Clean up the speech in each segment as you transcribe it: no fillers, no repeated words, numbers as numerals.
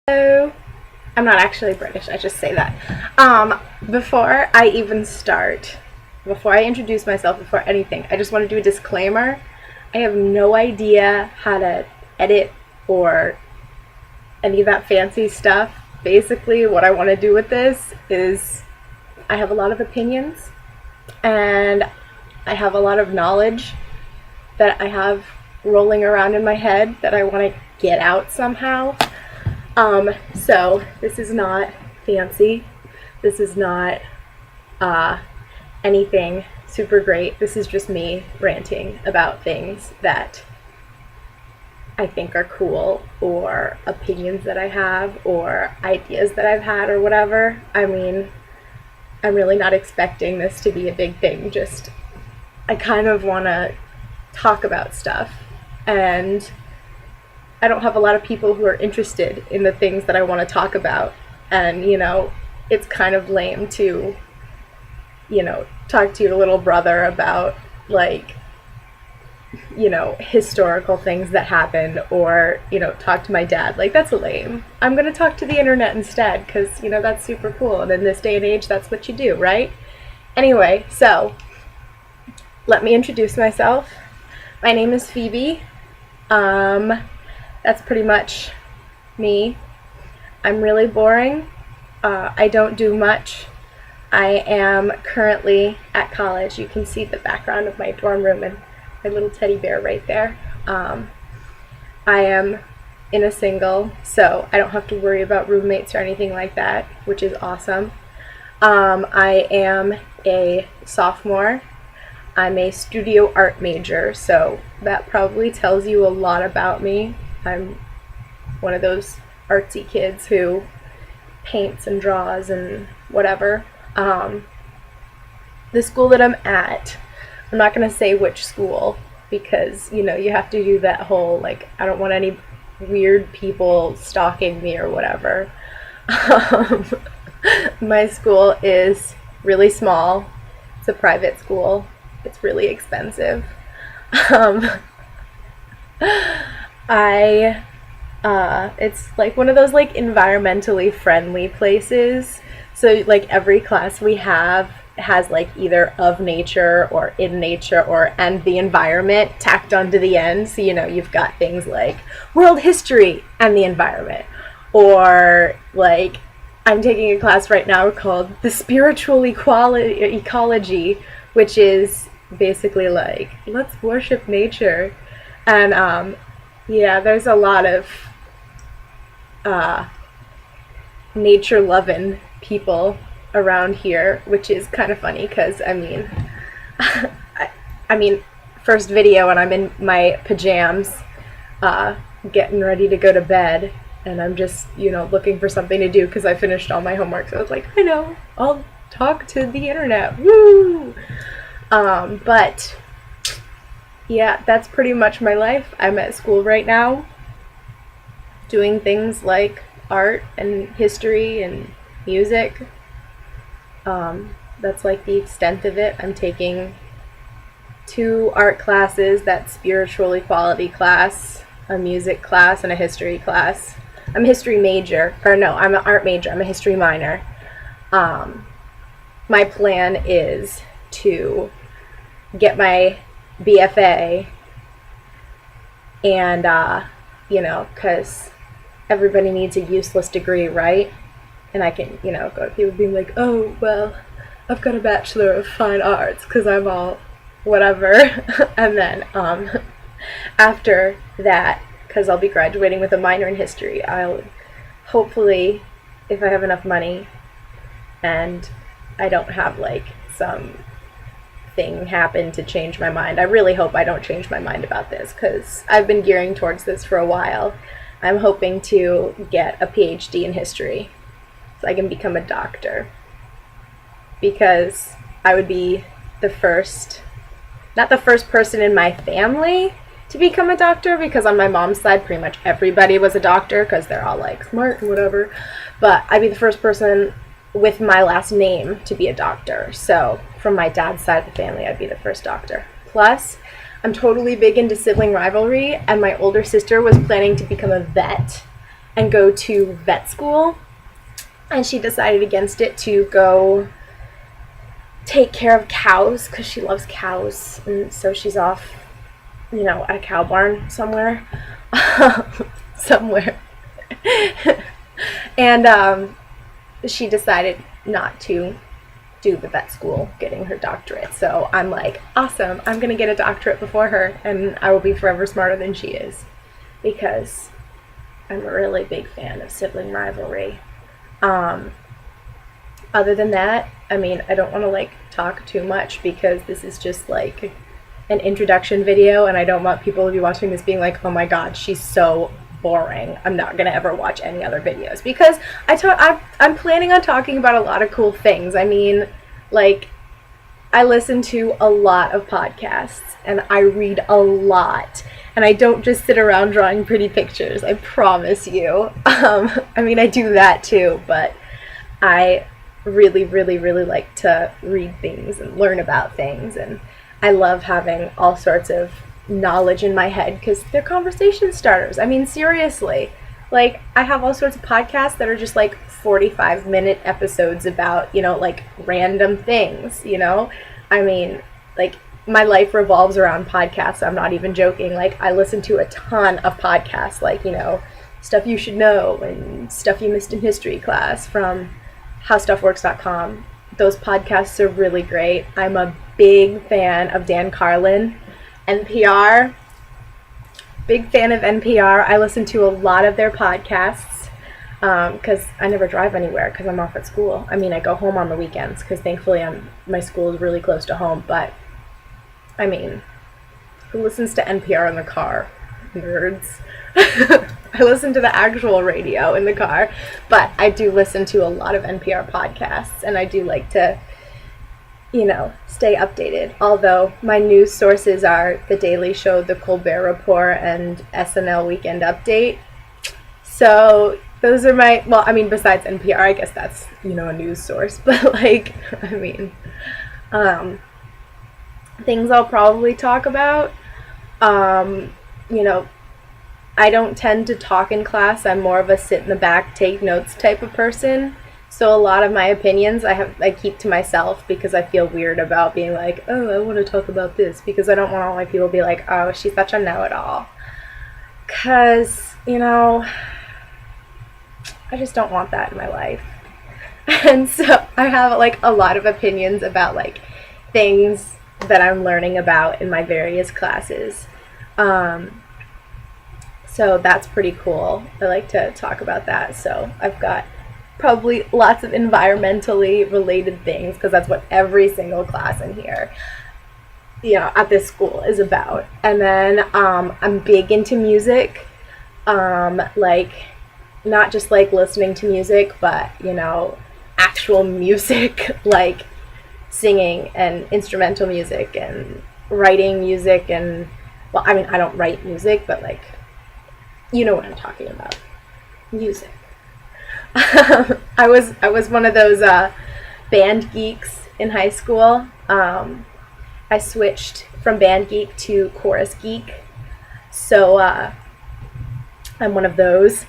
Hello. I'm not actually British, I just say that. Before I even start, before I introduce myself, before anything, I just want to do a disclaimer. I have no idea how to edit or any of that fancy stuff. Basically, what I want to do with this is I have a lot of opinions and I have a lot of knowledge that I have rolling around in my head that I want to get out somehow. So this is not fancy. This is not anything super great. This is just me ranting about things that I think are cool, or opinions that I have, or ideas that I've had, or whatever. I mean, I'm really not expecting this to be a big thing. Just, I kind of want to talk about stuff, and I don't have a lot of people who are interested in the things that I want to talk about. And, it's kind of lame to, talk to your little brother about, historical things that happened, or, talk to my dad. That's lame. I'm going to talk to the internet instead, because, that's super cool. And in this day and age, that's what you do, right? Anyway, so let me introduce myself. My name is Phoebe. That's pretty much me. I'm really boring. I don't do much. I am currently at college. You can see the background of my dorm room and my little teddy bear right there. I am in a single, so I don't have to worry about roommates or anything like that, which is awesome. I am a sophomore. I'm a studio art major, so that probably tells you a lot about me. I'm one of those artsy kids who paints and draws and whatever. The school that I'm at, I'm not going to say which school, because, you have to do that whole, I don't want any weird people stalking me or whatever. My school is really small. It's a private school. It's really expensive. It's one of those environmentally friendly places. So every class we have has either of nature or in nature and the environment tacked onto the end. So you've got things like world history and the environment, or I'm taking a class right now called the spiritual ecology, which is basically let's worship nature. And yeah, there's a lot of nature-loving people around here, which is kind of funny because, I mean, first video and I'm in my pajamas, getting ready to go to bed, and I'm just, looking for something to do because I finished all my homework. So I was like, I know, I'll talk to the internet. Woo! But yeah, that's pretty much my life. I'm at school right now doing things like art and history and music. That's the extent of it. I'm taking 2 art classes, that spiritual equality class, a music class, and a history class. I'm a history major, or no, I'm an art major. I'm a history minor. My plan is to get my BFA, and because everybody needs a useless degree, right? And I can, go to people being like, oh, well, I've got a Bachelor of Fine Arts because I'm all whatever. And then after that, because I'll be graduating with a minor in history, I'll hopefully, if I have enough money and I don't have some thing happen to change my mind. I really hope I don't change my mind about this, because I've been gearing towards this for a while. I'm hoping to get a PhD in history so I can become a doctor, because I would be the first, not the first person in my family to become a doctor, because on my mom's side pretty much everybody was a doctor because they're all smart and whatever, but I'd be the first person with my last name to be a doctor. So from my dad's side of the family, I'd be the first doctor. Plus, I'm totally big into sibling rivalry, and my older sister was planning to become a vet, and go to vet school. And she decided against it to go take care of cows because she loves cows. And so she's off, at a cow barn somewhere. Somewhere. And she decided not to do the vet school, getting her doctorate. So I'm like, awesome, I'm going to get a doctorate before her, and I will be forever smarter than she is. Because I'm a really big fan of sibling rivalry. Other than that, I don't want to talk too much because this is just an introduction video, and I don't want people to be watching this being like, oh my god, she's so boring, I'm not gonna ever watch any other videos, because I'm planning on talking about a lot of cool things. I listen to a lot of podcasts, and I read a lot, and I don't just sit around drawing pretty pictures, I promise you. I do that too, but I really, really, really like to read things and learn about things, and I love having all sorts of knowledge in my head because they're conversation starters. Seriously, I have all sorts of podcasts that are just 45-minute episodes about, random things, my life revolves around podcasts. I'm not even joking. I listen to a ton of podcasts, Stuff You Should Know and Stuff You Missed in History Class from HowStuffWorks.com. Those podcasts are really great. I'm a big fan of Dan Carlin. NPR, big fan of NPR. I listen to a lot of their podcasts because I never drive anywhere because I'm off at school. I go home on the weekends because thankfully my school is really close to home. But, who listens to NPR in the car? Nerds. I listen to the actual radio in the car, but I do listen to a lot of NPR podcasts, and I do like to stay updated. Although my news sources are The Daily Show, The Colbert Report, and SNL Weekend Update. So those are my, besides NPR, I guess that's, a news source. But things I'll probably talk about, I don't tend to talk in class. I'm more of a sit in the back, take notes type of person. So a lot of my opinions I keep to myself because I feel weird about being like, oh, I want to talk about this, because I don't want all my people to be like, oh, she's such a know-it-all. Because, I just don't want that in my life. And so I have a lot of opinions about things that I'm learning about in my various classes. So that's pretty cool. I like to talk about that. So I've got probably lots of environmentally related things because that's what every single class in here, at this school is about. And then I'm big into music, not just listening to music, but actual music, singing and instrumental music and writing music. And I don't write music, but you know what I'm talking about. Music. I was one of those band geeks in high school. I switched from band geek to chorus geek. So I'm one of those.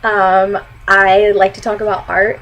I like to talk about art.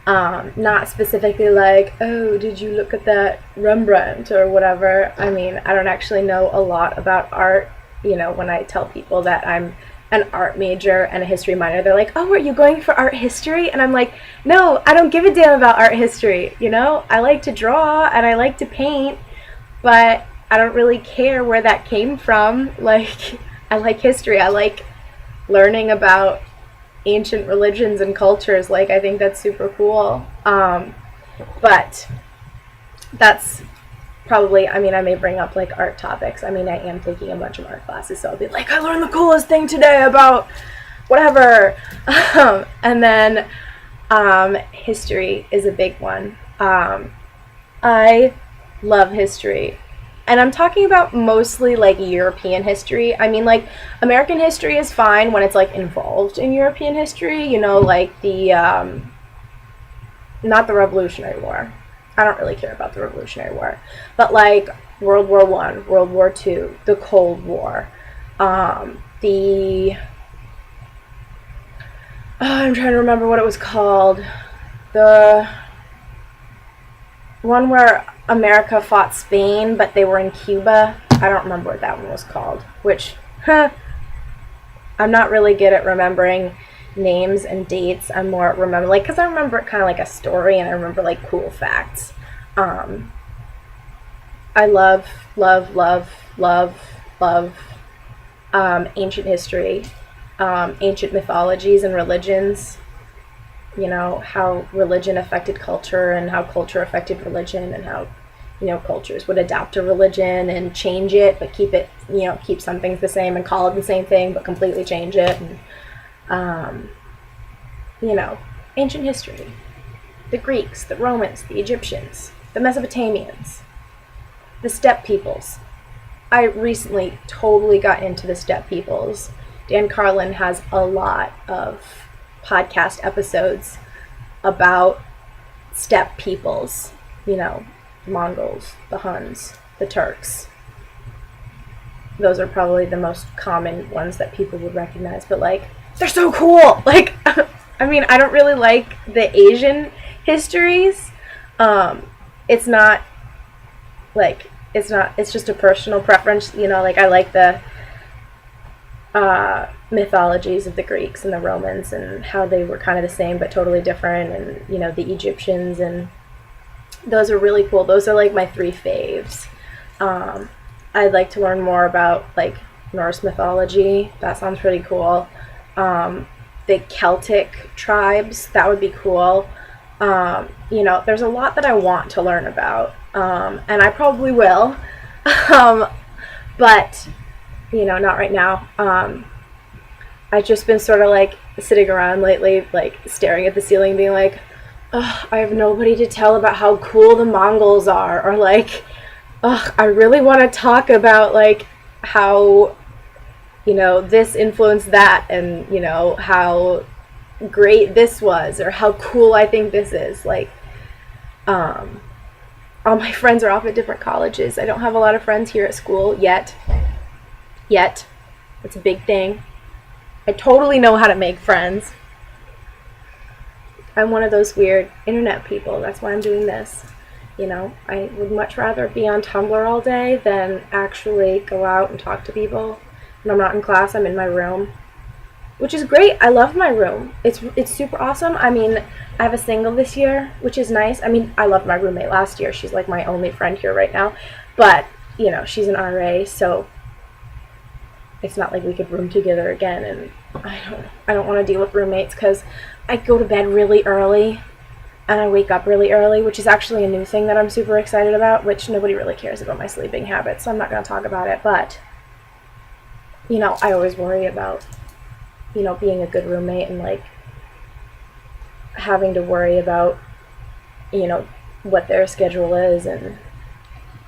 Not specifically oh, did you look at that Rembrandt or whatever. I don't actually know a lot about art. When I tell people that I'm an art major and a history minor, they're like, oh, are you going for art history? And I'm like, no, I don't give a damn about art history. I like to draw and I like to paint, but I don't really care where that came from. I like history. I like learning about ancient religions and cultures. I think that's super cool. But that's probably, I may bring up art topics. I am taking a bunch of art classes, so I'll be like, I learned the coolest thing today about whatever. And then history is a big one. I love history. And I'm talking about mostly European history. American history is fine when it's involved in European history, the not the Revolutionary War. I don't really care about the Revolutionary War, but World War I, World War II, the Cold War, the I'm trying to remember what it was called. The one where America fought Spain, but they were in Cuba. I don't remember what that one was called. Which, I'm not really good at remembering names and dates. I'm more remember, like, because I remember it kind of like a story, and I remember like cool facts. I love, love, love, love, love ancient history, ancient mythologies and religions. You know, how religion affected culture and how culture affected religion, and how, you know, cultures would adapt to religion and change it, but keep it, you know, keep some things the same and call it the same thing, but completely change it. And, you know, ancient history. The Greeks, the Romans, the Egyptians, the Mesopotamians, the steppe peoples. I recently totally got into the steppe peoples. Dan Carlin has a lot of podcast episodes about steppe peoples, you know, the Mongols, the Huns, the Turks. Those are probably the most common ones that people would recognize, but like, they're so cool. Like, I mean, I don't really like the Asian histories. It's not like, it's just a personal preference, you know, like I like the mythologies of the Greeks and the Romans and how they were kind of the same but totally different, and, you know, the Egyptians, and those are really cool. Those are like my three faves. I'd like to learn more about like Norse mythology. That sounds pretty cool. The Celtic tribes, that would be cool. You know, there's a lot that I want to learn about, and I probably will, but, you know, not right now. I've just been sort of like sitting around lately, like staring at the ceiling, being like, ugh, I have nobody to tell about how cool the Mongols are, or like, ugh, I really want to talk about like how, you know, this influenced that, and, you know, how great this was, or how cool I think this is. Like, all my friends are off at different colleges. I don't have a lot of friends here at school yet. It's a big thing. I totally know how to make friends. I'm one of those weird internet people. That's why I'm doing this. You know, I would much rather be on Tumblr all day than actually go out and talk to people. When I'm not in class, I'm in my room, which is great. I love my room. It's super awesome. I mean, I have a single this year, which is nice. I mean, I loved my roommate last year. She's like my only friend here right now. But, you know, she's an RA, so it's not like we could room together again. And I don't want to deal with roommates, because I go to bed really early and I wake up really early, which is actually a new thing that I'm super excited about, which nobody really cares about my sleeping habits, so I'm not going to talk about it. But, you know, I always worry about, you know, being a good roommate and like having to worry about, you know, what their schedule is, and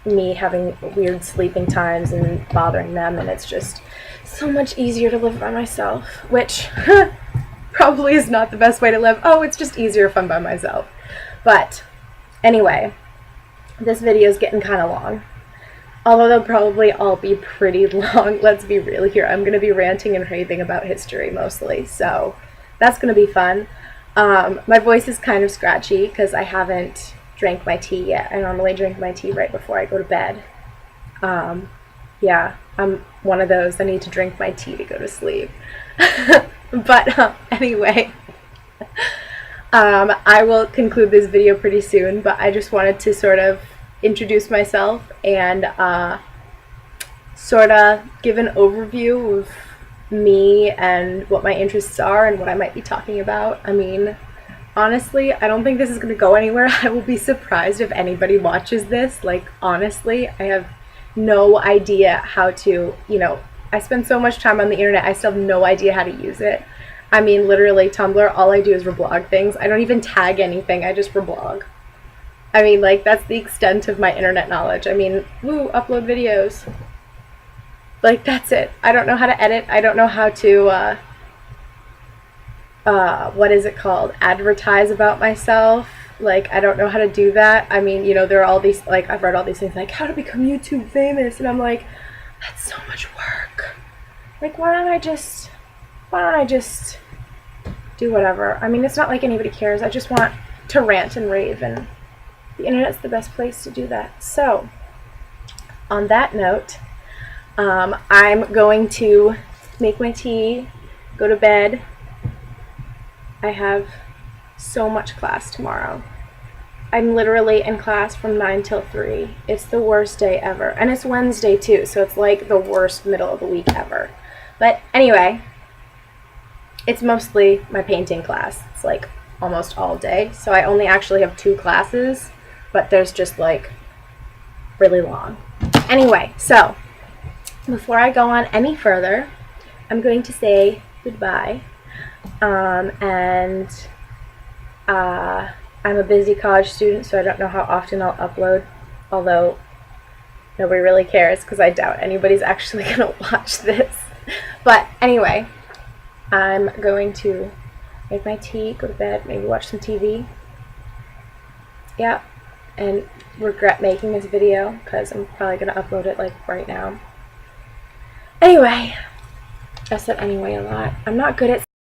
me having weird sleeping times and bothering them. And it's just so much easier to live by myself, which probably is not the best way to live. Oh, it's just easier if I'm by myself. But anyway, this video is getting kind of long. Although they'll probably all be pretty long. Let's be real here. I'm going to be ranting and raving about history mostly, so that's going to be fun. My voice is kind of scratchy because I haven't drank my tea yet. I normally drink my tea right before I go to bed. Yeah, I'm one of those. I need to drink my tea to go to sleep. But anyway, I will conclude this video pretty soon, but I just wanted to sort of introduce myself and sort of give an overview of me and what my interests are and what I might be talking about. I mean, honestly, I don't think this is going to go anywhere. I will be surprised if anybody watches this. Like, honestly, I have no idea how to, you know, I spend so much time on the internet, I still have no idea how to use it. I mean, literally, Tumblr, all I do is reblog things. I don't even tag anything, I just reblog. I mean, like, that's the extent of my internet knowledge. I mean, woo, upload videos. Like, that's it. I don't know how to edit. I don't know how to, what is it called? Advertise about myself. Like, I don't know how to do that. I mean, you know, there are all these, like, I've read all these things, like, how to become YouTube famous, and I'm like, that's so much work. Like, why don't I just do whatever. I mean, it's not like anybody cares. I just want to rant and rave, and the internet's the best place to do that. So, on that note, I'm going to make my tea, go to bed. I have so much class tomorrow. I'm literally in class from 9 till 3. It's the worst day ever. And it's Wednesday too, so it's like the worst middle of the week ever. But anyway, it's mostly my painting class. It's like almost all day. So I only actually have 2 classes, but there's just like really long. Anyway, so before I go on any further, I'm going to say goodbye. I'm a busy college student, so I don't know how often I'll upload, although nobody really cares because I doubt anybody's actually going to watch this. But anyway, I'm going to make my tea, go to bed, maybe watch some TV. Yeah, and regret making this video because I'm probably going to upload it like right now. Anyway, I said anyway a lot. I'm not good at